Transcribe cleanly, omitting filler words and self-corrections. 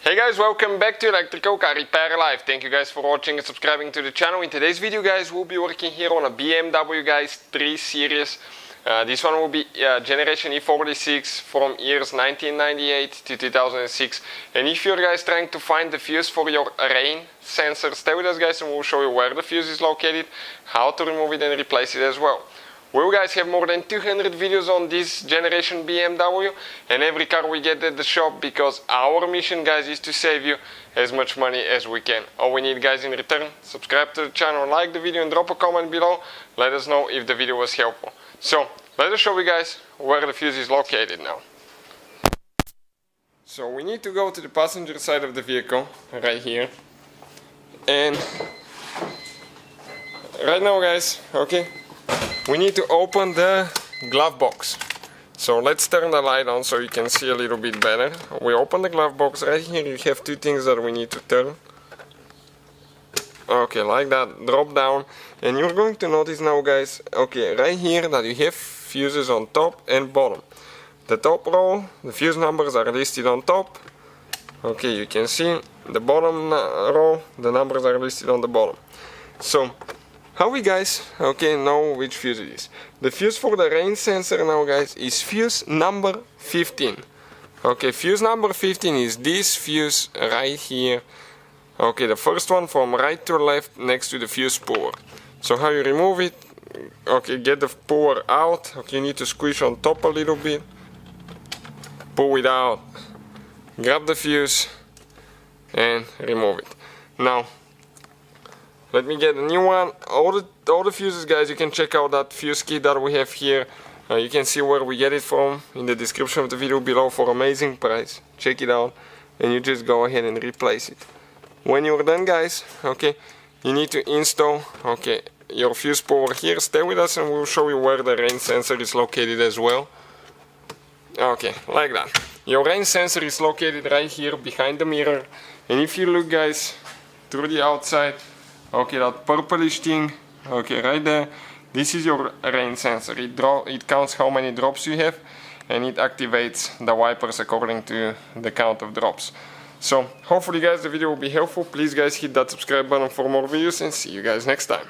Hey guys, welcome back to Electrical Car Repair Live. Thank you guys for watching and subscribing to the channel. In today's video guys, we'll be working here on a BMW guys 3 Series. This one will be generation E46 from years 1998 to 2006. And if you're guys trying to find the fuse for your rain sensor, stay with us guys and we'll show you where the fuse is located, how to remove it and replace it as well. We guys have more than 200 videos on this generation BMW and every car we get at the shop, because our mission guys is to save you as much money as we can. All we need guys in return, subscribe to the channel, like the video and drop a comment below. Let us know if the video was helpful. So let us show you guys where the fuse is located now. So we need to go to the passenger side of the vehicle right here, and right now guys, okay, we need to open the glove box. So let's turn the light on so you can see a little bit better. We open the glove box. Right here you have two things that we need to turn. Okay, like that, drop down. And you're going to notice now guys, okay, right here that you have fuses on top and bottom. The top row, the fuse numbers are listed on top. Okay, you can see the bottom row, the numbers are listed on the bottom. So how we guys, okay, know which fuse it is? The fuse for the rain sensor now guys is fuse number 15. Okay, fuse number 15 is this fuse right here. Okay, the first one from right to left next to the fuse puller. So how you remove it? Okay, get the puller out. Okay, you need to squish on top a little bit. Pull it out. Grab the fuse and remove it. Now let me get a new one. All the fuses guys, you can check out that fuse kit that we have here. You can see where we get it from in the description of the video below for amazing price. Check it out and you just go ahead and replace it. When you're done guys, okay, you need to install, okay, your fuse puller here. Stay with us and we'll show you where the rain sensor is located as well. Okay, like that. Your rain sensor is located right here behind the mirror, and if you look guys through the outside, okay, that purplish thing, okay, right there, this is your rain sensor. It counts how many drops you have and it activates the wipers according to the count of drops. So hopefully guys the video will be helpful. Please guys hit that subscribe button for more videos and see you guys next time.